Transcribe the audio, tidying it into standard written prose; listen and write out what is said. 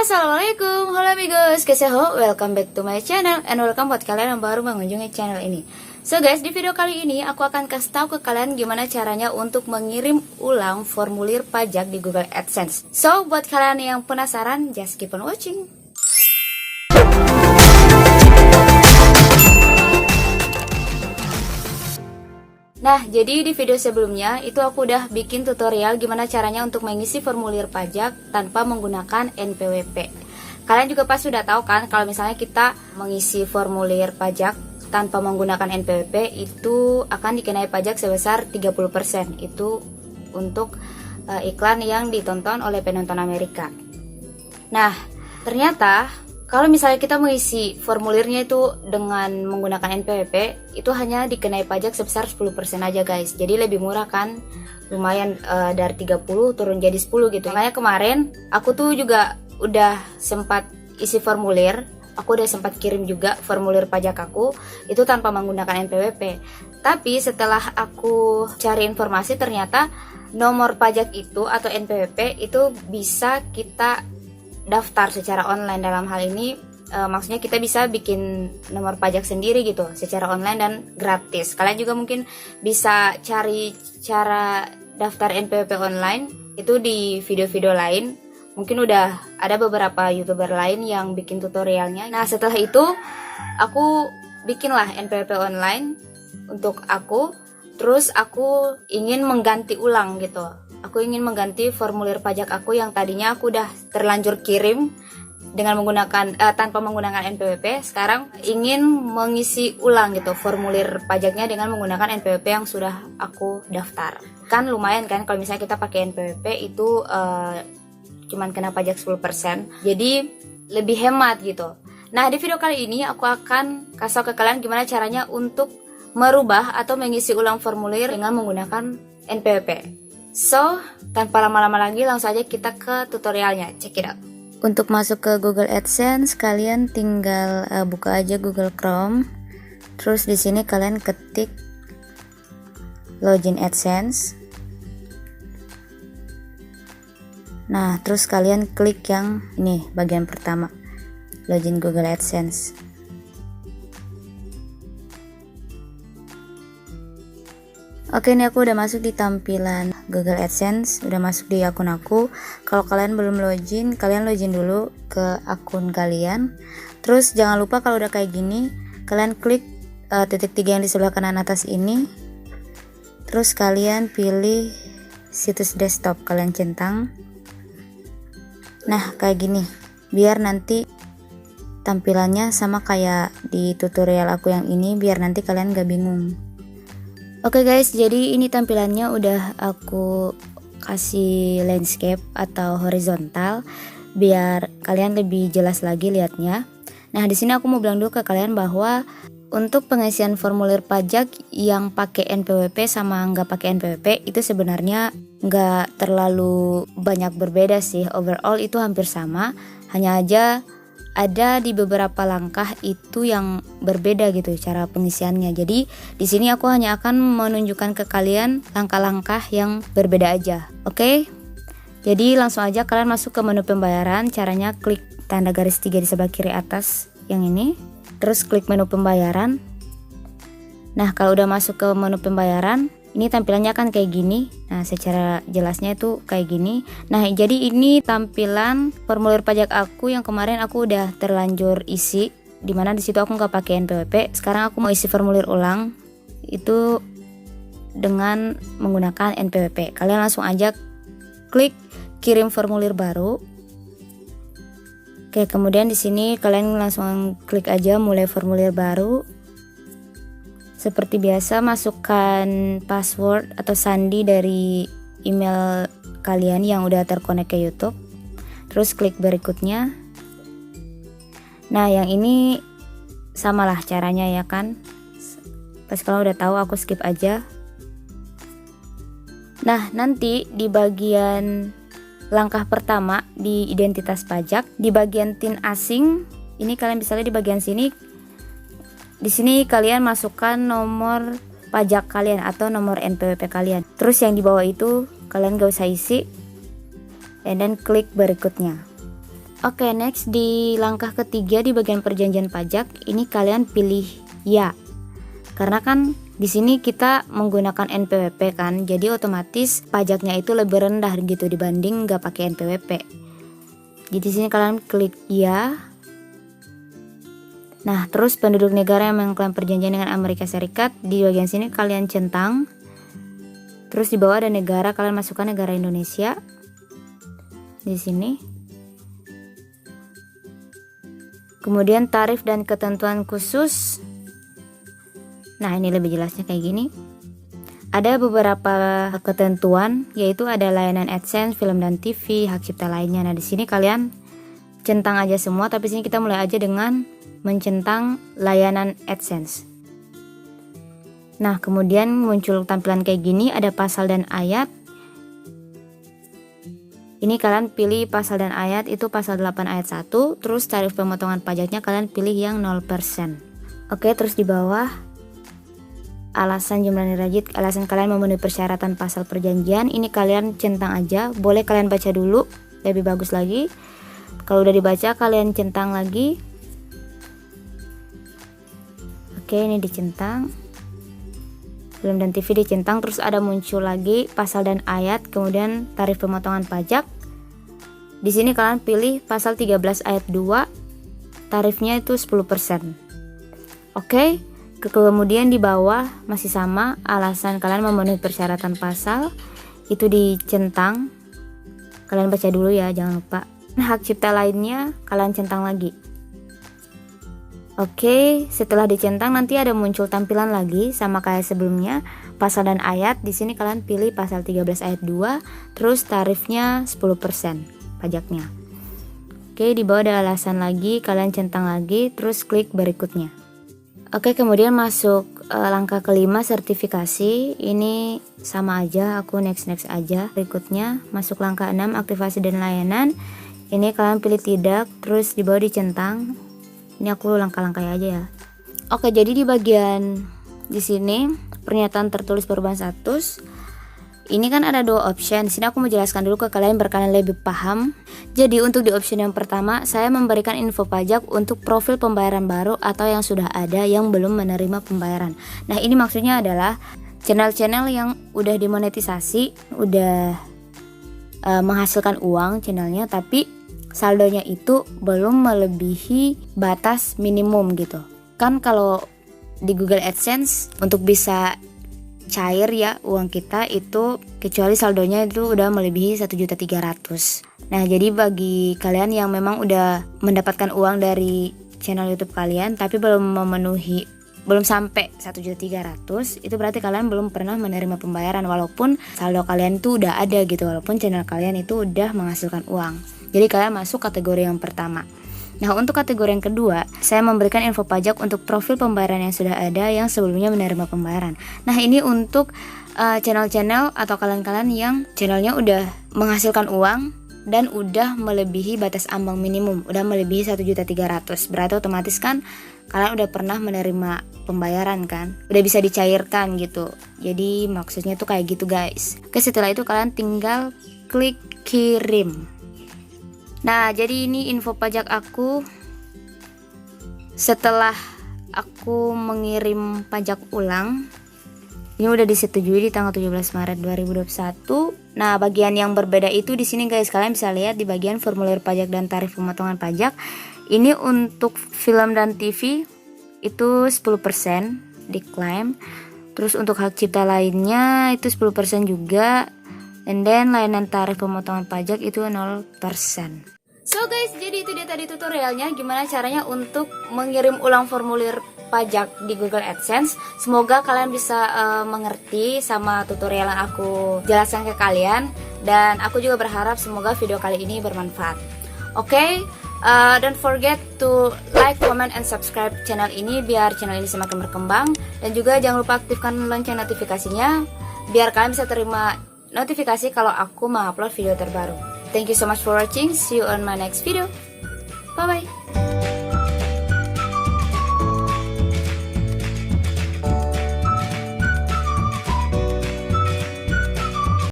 Assalamualaikum, halo amigos, keseho, welcome back to my channel and welcome buat kalian yang baru mengunjungi channel ini. So guys, di video kali ini aku akan kasih tahu ke kalian gimana caranya untuk mengirim ulang formulir pajak di Google AdSense. So buat kalian yang penasaran, just keep on watching. Nah, jadi di video sebelumnya itu aku udah bikin tutorial gimana caranya untuk mengisi formulir pajak tanpa menggunakan NPWP. Kalian juga pasti udah tahu kan kalau misalnya kita mengisi formulir pajak tanpa menggunakan NPWP itu akan dikenai pajak sebesar 30%. Itu untuk iklan yang ditonton oleh penonton Amerika. Nah, ternyata kalau misalnya kita mengisi formulirnya itu dengan menggunakan NPWP, itu hanya dikenai pajak sebesar 10% aja guys. Jadi lebih murah kan? Lumayan dari 30 turun jadi 10 gitu. Makanya kemarin aku tuh juga udah sempat isi formulir. Aku udah sempat kirim juga formulir pajak aku itu tanpa menggunakan NPWP. Tapi setelah aku cari informasi ternyata nomor pajak itu atau NPWP itu bisa kita daftar secara online. Dalam hal ini maksudnya kita bisa bikin nomor pajak sendiri gitu secara online dan gratis. Kalian juga mungkin bisa cari cara daftar NPWP online itu di video-video lain. Mungkin udah ada beberapa YouTuber lain yang bikin tutorialnya. Nah, setelah itu aku bikinlah NPWP online untuk aku. Terus aku ingin mengganti ulang gitu. Aku ingin mengganti formulir pajak aku yang tadinya aku udah terlanjur kirim dengan menggunakan tanpa menggunakan NPWP. Sekarang ingin mengisi ulang gitu formulir pajaknya dengan menggunakan NPWP yang sudah aku daftar. Kan lumayan kan kalau misalnya kita pakai NPWP itu cuman kena pajak 10%. Jadi lebih hemat gitu. Nah, di video kali ini aku akan kasih ke kalian gimana caranya untuk merubah atau mengisi ulang formulir dengan menggunakan NPWP. So, tanpa lama-lama lagi langsung aja kita ke tutorialnya. Check it out. Untuk masuk ke Google AdSense, kalian tinggal buka aja Google Chrome. Terus di sini kalian ketik login AdSense. Nah, terus kalian klik yang ini bagian pertama, login Google AdSense. Oke, ini aku udah masuk di tampilan Google AdSense, udah masuk di akun aku. Kalau kalian belum login, kalian login dulu ke akun kalian. Terus jangan lupa kalau udah kayak gini, kalian klik titik 3 yang di sebelah kanan atas ini. Terus kalian pilih situs desktop, kalian centang. Nah, kayak gini. Biar nanti tampilannya sama kayak di tutorial aku yang ini, biar nanti kalian gak bingung. Oke guys, jadi ini tampilannya udah aku kasih landscape atau horizontal biar kalian lebih jelas lagi lihatnya. Nah, di sini aku mau bilang dulu ke kalian bahwa untuk pengisian formulir pajak yang pakai NPWP sama nggak pakai NPWP itu sebenarnya nggak terlalu banyak berbeda sih. Overall itu hampir sama, hanya aja ada di beberapa langkah itu yang berbeda gitu cara pengisiannya. Jadi di sini aku hanya akan menunjukkan ke kalian langkah-langkah yang berbeda aja. Oke? Jadi langsung aja kalian masuk ke menu pembayaran. Caranya klik tanda garis 3 di sebelah kiri atas yang ini. Terus klik menu pembayaran. Nah, kalau udah masuk ke menu pembayaran, ini tampilannya kan kayak gini. Nah, secara jelasnya itu kayak gini. Nah, jadi ini tampilan formulir pajak aku yang kemarin aku udah terlanjur isi. Dimana di situ aku nggak pakai NPWP. Sekarang aku mau isi formulir ulang itu dengan menggunakan NPWP. Kalian langsung aja klik kirim formulir baru. Oke, kemudian di sini kalian langsung klik aja mulai formulir baru. Seperti biasa, masukkan password atau sandi dari email kalian yang udah terkonek ke YouTube. Terus klik berikutnya. Nah, yang ini samalah caranya ya kan. Pas kalau udah tahu aku skip aja. Nah, nanti di bagian langkah pertama di identitas pajak, di bagian TIN asing, ini kalian bisa lihat di bagian sini. Di sini kalian masukkan nomor pajak kalian atau nomor NPWP kalian. Terus yang di bawah itu kalian gak usah isi. And then klik berikutnya. Oke, next di langkah ketiga di bagian perjanjian pajak, ini kalian pilih ya. Karena kan di sini kita menggunakan NPWP kan, jadi otomatis pajaknya itu lebih rendah gitu dibanding nggak pakai NPWP. Jadi di sini kalian klik ya. Nah, terus penduduk negara yang melakukan perjanjian dengan Amerika Serikat, di bagian sini kalian centang. Terus di bawah ada negara, kalian masukkan negara Indonesia. Di sini. Kemudian tarif dan ketentuan khusus. Nah, ini lebih jelasnya kayak gini. Ada beberapa ketentuan, yaitu ada layanan AdSense, film dan TV, hak cipta lainnya. Nah, di sini kalian centang aja semua, tapi sini kita mulai aja dengan mencentang layanan AdSense. Nah, kemudian muncul tampilan kayak gini, ada pasal dan ayat. Ini kalian pilih pasal dan ayat, itu pasal 8 ayat 1, terus tarif pemotongan pajaknya kalian pilih yang 0%. Oke, terus di bawah alasan jumlah dirajit, alasan kalian memenuhi persyaratan pasal perjanjian, ini kalian centang aja, boleh kalian baca dulu, lebih bagus lagi. Kalau udah dibaca kalian centang lagi. Oke, ini dicentang. Film dan TV dicentang, terus ada muncul lagi pasal dan ayat, kemudian tarif pemotongan pajak. Di sini kalian pilih pasal 13 ayat 2, tarifnya itu 10%. Oke, kemudian di bawah masih sama, alasan kalian memenuhi persyaratan pasal, itu dicentang. Kalian baca dulu ya, jangan lupa. Hak cipta lainnya kalian centang lagi. Oke, setelah dicentang nanti ada muncul tampilan lagi sama kayak sebelumnya, pasal dan ayat. Di sini kalian pilih pasal 13 ayat 2, terus tarifnya 10% pajaknya. Oke, di bawah ada alasan lagi, kalian centang lagi, terus klik berikutnya. Oke, kemudian masuk langkah kelima, sertifikasi. Ini sama aja, aku next aja. Berikutnya masuk langkah 6, aktivasi dan layanan. Ini kalian pilih tidak, terus di bawah dicentang. Ini aku langkah-langkahnya aja ya. Oke, jadi di bagian di sini pernyataan tertulis perubahan status. Ini kan ada dua option. Di sini aku mau jelaskan dulu ke kalian biar kalian lebih paham. Jadi untuk di option yang pertama, saya memberikan info pajak untuk profil pembayaran baru atau yang sudah ada yang belum menerima pembayaran. Nah, ini maksudnya adalah channel-channel yang udah dimonetisasi, udah menghasilkan uang channelnya, tapi saldonya itu belum melebihi batas minimum gitu. Kan kalau di Google AdSense untuk bisa cair ya uang kita itu kecuali saldonya itu udah melebihi 1.300.000. Nah, jadi bagi kalian yang memang udah mendapatkan uang dari channel YouTube kalian tapi belum sampai 1.300.000, itu berarti kalian belum pernah menerima pembayaran walaupun saldo kalian itu udah ada gitu, walaupun channel kalian itu udah menghasilkan uang. Jadi kalian masuk kategori yang pertama. Nah, untuk kategori yang kedua, saya memberikan info pajak untuk profil pembayaran yang sudah ada yang sebelumnya menerima pembayaran. Nah, ini untuk channel-channel atau kalian-kalian yang channelnya udah menghasilkan uang dan udah melebihi batas ambang minimum, udah melebihi 1.300.000. Berarti otomatis kan kalian udah pernah menerima pembayaran kan, udah bisa dicairkan gitu. Jadi maksudnya tuh kayak gitu guys. Oke, setelah itu kalian tinggal klik kirim. Nah, jadi ini info pajak aku setelah aku mengirim pajak ulang. Ini udah disetujui di tanggal 17 Maret 2021. Nah, bagian yang berbeda itu di sini guys, kalian bisa lihat di bagian formulir pajak dan tarif pemotongan pajak. Ini untuk film dan TV itu 10% diklaim. Terus untuk hak cipta lainnya itu 10% juga. And then layanan tarif pemotongan pajak itu 0%. So guys, jadi itu dia tadi tutorialnya gimana caranya untuk mengirim ulang formulir pajak di Google AdSense. Semoga kalian bisa mengerti sama tutorial yang aku jelaskan ke kalian. Dan aku juga berharap semoga video kali ini bermanfaat. Oke, don't forget to like, comment, and subscribe channel ini biar channel ini semakin berkembang. Dan juga jangan lupa aktifkan lonceng notifikasinya biar kalian bisa terima notifikasi kalau aku mengupload video terbaru. Thank you so much for watching. See you on my next video. Bye bye.